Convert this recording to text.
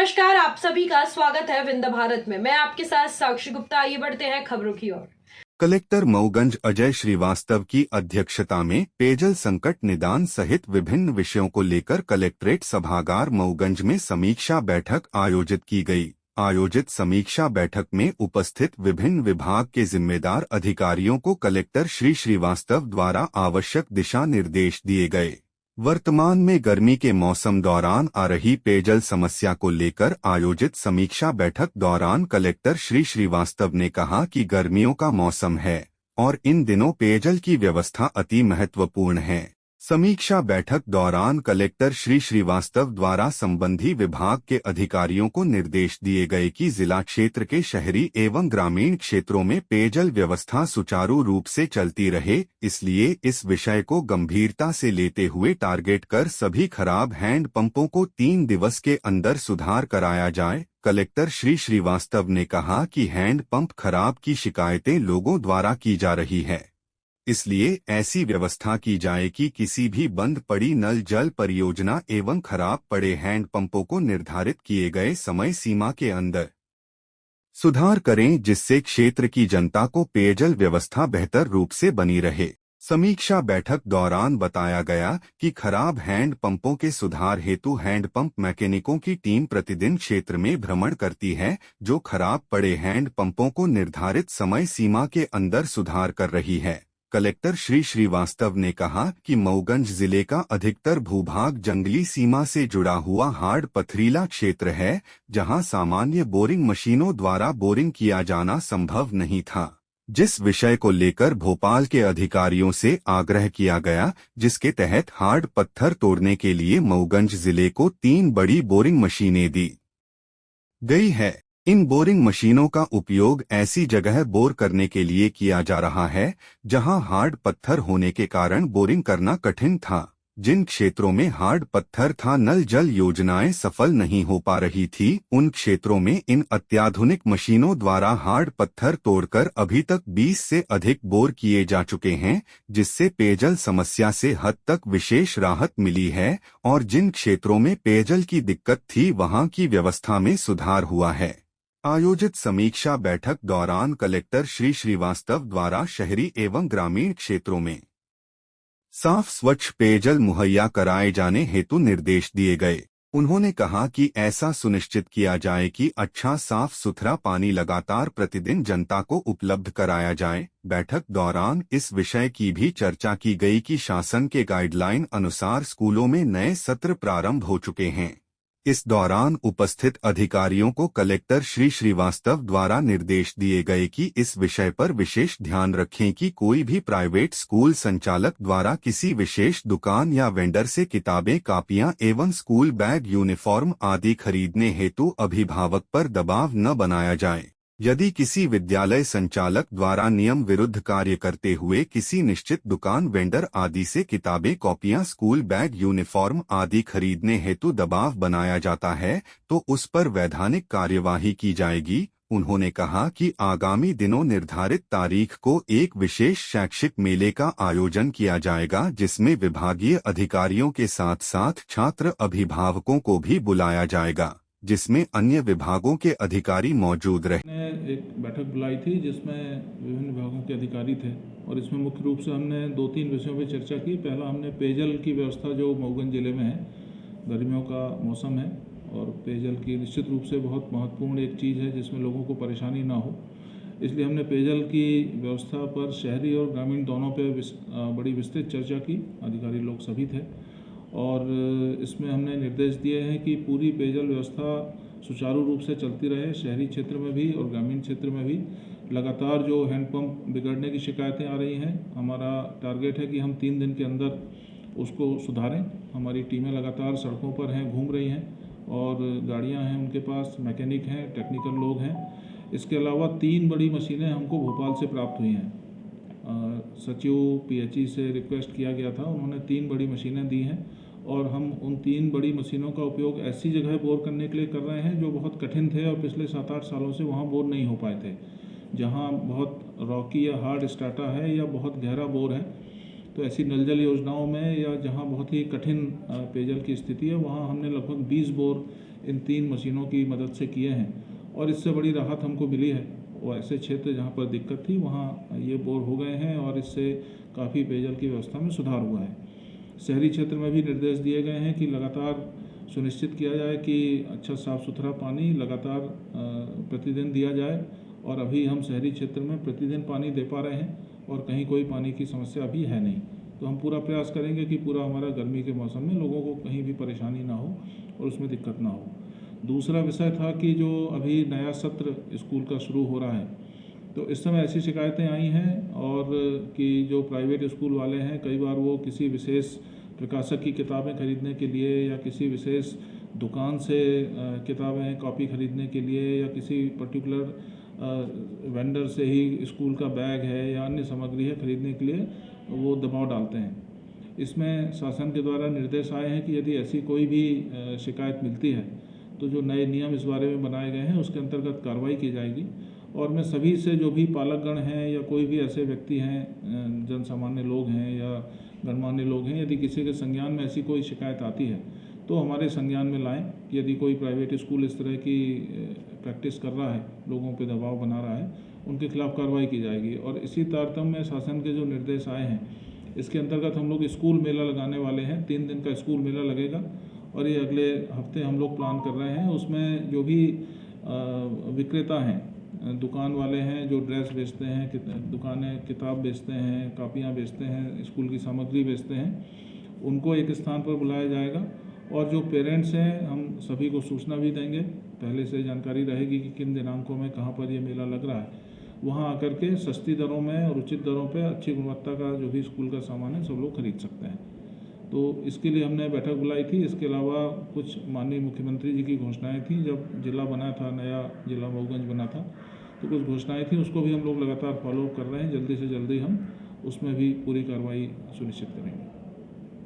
नमस्कार, आप सभी का स्वागत है विंध्य भारत में। मैं आपके साथ साक्षी गुप्ता। आइए बढ़ते हैं खबरों की ओर। कलेक्टर मऊगंज अजय श्रीवास्तव की अध्यक्षता में पेयजल संकट निदान सहित विभिन्न विषयों को लेकर कलेक्ट्रेट सभागार मऊगंज में समीक्षा बैठक आयोजित की गई। आयोजित समीक्षा बैठक में उपस्थित विभिन्न विभाग के जिम्मेदार अधिकारियों को कलेक्टर श्री श्रीवास्तव द्वारा आवश्यक दिशा निर्देश दिए गए। वर्तमान में गर्मी के मौसम दौरान आ रही पेयजल समस्या को लेकर आयोजित समीक्षा बैठक दौरान कलेक्टर श्री श्रीवास्तव ने कहा कि गर्मियों का मौसम है और इन दिनों पेयजल की व्यवस्था अति महत्वपूर्ण है। समीक्षा बैठक दौरान कलेक्टर श्री श्रीवास्तव द्वारा संबंधी विभाग के अधिकारियों को निर्देश दिए गए कि जिला क्षेत्र के शहरी एवं ग्रामीण क्षेत्रों में पेयजल व्यवस्था सुचारू रूप से चलती रहे, इसलिए इस विषय को गंभीरता से लेते हुए टारगेट कर सभी खराब हैंड पंपों को 3 दिवस के अंदर सुधार कराया जाए। कलेक्टर श्री श्रीवास्तव ने कहा कि हैंड पंप खराब की शिकायतें लोगों द्वारा की जा रही है, इसलिए ऐसी व्यवस्था की जाए कि किसी भी बंद पड़ी नल जल परियोजना एवं खराब पड़े हैंड पंपों को निर्धारित किए गए समय सीमा के अंदर सुधार करें, जिससे क्षेत्र की जनता को पेयजल व्यवस्था बेहतर रूप से बनी रहे। समीक्षा बैठक दौरान बताया गया कि खराब हैंड पंपों के सुधार हेतु हैंड पंप मैकेनिकों की टीम प्रतिदिन क्षेत्र में भ्रमण करती है, जो खराब पड़े हैंड पंपों को निर्धारित समय सीमा के अंदर सुधार कर रही है। कलेक्टर श्री श्रीवास्तव ने कहा कि मऊगंज जिले का अधिकतर भूभाग जंगली सीमा से जुड़ा हुआ हार्ड पथरीला क्षेत्र है, जहां सामान्य बोरिंग मशीनों द्वारा बोरिंग किया जाना संभव नहीं था, जिस विषय को लेकर भोपाल के अधिकारियों से आग्रह किया गया, जिसके तहत हार्ड पत्थर तोड़ने के लिए मऊगंज जिले को 3 बड़ी बोरिंग मशीनें दी गई है। इन बोरिंग मशीनों का उपयोग ऐसी जगह बोर करने के लिए किया जा रहा है जहां हार्ड पत्थर होने के कारण बोरिंग करना कठिन था। जिन क्षेत्रों में हार्ड पत्थर था, नल जल योजनाएं सफल नहीं हो पा रही थी, उन क्षेत्रों में इन अत्याधुनिक मशीनों द्वारा हार्ड पत्थर तोड़कर अभी तक 20 से अधिक बोर किए जा चुके हैं, जिससे पेयजल समस्या से हद तक विशेष राहत मिली है और जिन क्षेत्रों में पेयजल की दिक्कत थी वहां की व्यवस्था में सुधार हुआ है। आयोजित समीक्षा बैठक दौरान कलेक्टर श्री श्रीवास्तव द्वारा शहरी एवं ग्रामीण क्षेत्रों में साफ स्वच्छ पेयजल मुहैया कराए जाने हेतु निर्देश दिए गए। उन्होंने कहा कि ऐसा सुनिश्चित किया जाए कि अच्छा साफ सुथरा पानी लगातार प्रतिदिन जनता को उपलब्ध कराया जाए। बैठक दौरान इस विषय की भी चर्चा की गई कि शासन के गाइडलाइन अनुसार स्कूलों में नए सत्र प्रारंभ हो चुके हैं। इस दौरान उपस्थित अधिकारियों को कलेक्टर श्री श्रीवास्तव द्वारा निर्देश दिए गए कि इस विषय पर विशेष ध्यान रखें कि कोई भी प्राइवेट स्कूल संचालक द्वारा किसी विशेष दुकान या वेंडर से किताबें, कापियां एवं स्कूल बैग, यूनिफॉर्म आदि खरीदने हेतु अभिभावक पर दबाव न बनाया जाए। यदि किसी विद्यालय संचालक द्वारा नियम विरुद्ध कार्य करते हुए किसी निश्चित दुकान, वेंडर आदि से किताबें, कॉपियां, स्कूल बैग, यूनिफॉर्म आदि खरीदने हेतु दबाव बनाया जाता है तो उस पर वैधानिक कार्यवाही की जाएगी। उन्होंने कहा कि आगामी दिनों निर्धारित तारीख को एक विशेष शैक्षिक मेले का आयोजन किया जाएगा, जिसमें विभागीय अधिकारियों के साथ साथ छात्र अभिभावकों को भी बुलाया जाएगा, जिसमें अन्य विभागों के अधिकारी मौजूद रहे। हमने एक बैठक बुलाई थी जिसमें विभिन्न विभागों के अधिकारी थे और इसमें मुख्य रूप से हमने 2-3 विषयों पर चर्चा की। पहला, हमने पेयजल की व्यवस्था जो मऊगंज जिले में है, गर्मियों का मौसम है और पेयजल की निश्चित रूप से बहुत महत्वपूर्ण एक चीज़ है जिसमें लोगों को परेशानी ना हो, इसलिए हमने पेयजल की व्यवस्था पर शहरी और ग्रामीण दोनों पर बड़ी विस्तृत चर्चा की। अधिकारी लोग सभी थे और इसमें हमने निर्देश दिए हैं कि पूरी पेयजल व्यवस्था सुचारू रूप से चलती रहे, शहरी क्षेत्र में भी और ग्रामीण क्षेत्र में भी। लगातार जो हैंडपंप बिगड़ने की शिकायतें आ रही हैं, हमारा टारगेट है कि हम 3 दिन के अंदर उसको सुधारें। हमारी टीमें लगातार सड़कों पर हैं, घूम रही हैं और गाड़ियां हैं, उनके पास मैकेनिक हैं, टेक्निकल लोग हैं। इसके अलावा 3 बड़ी मशीनें हमको भोपाल से प्राप्त हुई हैं। सचिव पीएचई से रिक्वेस्ट किया गया था, उन्होंने 3 बड़ी मशीनें दी हैं और हम उन 3 बड़ी मशीनों का उपयोग ऐसी जगह बोर करने के लिए कर रहे हैं जो बहुत कठिन थे और पिछले 7-8 सालों से वहाँ बोर नहीं हो पाए थे। जहाँ बहुत रॉकी या हार्ड स्टाटा है या बहुत गहरा बोर है, तो ऐसी नल जल योजनाओं में या जहाँ बहुत ही कठिन पेयजल की स्थिति है वहाँ हमने लगभग 20 बोर इन 3 मशीनों की मदद से किए हैं और इससे बड़ी राहत हमको मिली है। और ऐसे क्षेत्र जहाँ पर दिक्कत थी वहाँ ये बोर हो गए हैं और इससे काफ़ी पेयजल की व्यवस्था में सुधार हुआ है। शहरी क्षेत्र में भी निर्देश दिए गए हैं कि लगातार सुनिश्चित किया जाए कि अच्छा साफ़ सुथरा पानी लगातार प्रतिदिन दिया जाए और अभी हम शहरी क्षेत्र में प्रतिदिन पानी दे पा रहे हैं और कहीं कोई पानी की समस्या अभी है नहीं। तो हम पूरा प्रयास करेंगे कि पूरा हमारा गर्मी के मौसम में लोगों को कहीं भी परेशानी ना हो और उसमें दिक्कत ना हो। दूसरा विषय था कि जो अभी नया सत्र स्कूल का शुरू हो रहा है तो इस समय ऐसी शिकायतें आई हैं और कि जो प्राइवेट स्कूल वाले हैं कई बार वो किसी विशेष प्रकाशक की किताबें खरीदने के लिए या किसी विशेष दुकान से किताबें कॉपी खरीदने के लिए या किसी पर्टिकुलर वेंडर से ही स्कूल का बैग है या अन्य सामग्री है खरीदने के लिए वो दबाव डालते हैं। इसमें शासन के द्वारा निर्देश आए हैं कि यदि ऐसी कोई भी शिकायत मिलती है तो जो नए नियम इस बारे में बनाए गए हैं उसके अंतर्गत कार्रवाई की जाएगी। और मैं सभी से जो भी पालकगण हैं या कोई भी ऐसे व्यक्ति हैं जन सामान्य लोग हैं या गणमान्य लोग हैं, यदि किसी के संज्ञान में ऐसी कोई शिकायत आती है तो हमारे संज्ञान में लाएं कि यदि कोई प्राइवेट स्कूल इस तरह की प्रैक्टिस कर रहा है, लोगों पे दबाव बना रहा है, उनके खिलाफ कार्रवाई की जाएगी। और इसी तारतम्य में शासन के जो निर्देश आए हैं इसके अंतर्गत हम लोग स्कूल मेला लगाने वाले हैं। 3 दिन का स्कूल मेला लगेगा और ये अगले हफ्ते हम लोग प्लान कर रहे हैं। उसमें जो भी विक्रेता हैं, दुकान वाले हैं जो ड्रेस बेचते हैं, दुकानें किताब बेचते हैं, कापियाँ बेचते हैं, स्कूल की सामग्री बेचते हैं, उनको एक स्थान पर बुलाया जाएगा। और जो पेरेंट्स हैं हम सभी को सूचना भी देंगे, पहले से जानकारी रहेगी कि किन दिनांकों में कहाँ पर ये मेला लग रहा है। वहाँ आकर के सस्ती दरों में और उचित दरों पे अच्छी गुणवत्ता का जो भी स्कूल का सामान है सब लोग खरीद सकते हैं। तो इसके लिए हमने बैठक बुलाई थी। इसके अलावा कुछ माननीय मुख्यमंत्री जी की घोषणाएं थी जब जिला बना था, नया जिला मऊगंज बना था, तो कुछ घोषणाएं थी, उसको भी हम लोग लगातार फॉलो कर रहे हैं। जल्दी से जल्दी हम उसमें भी पूरी कार्रवाई सुनिश्चित करेंगे।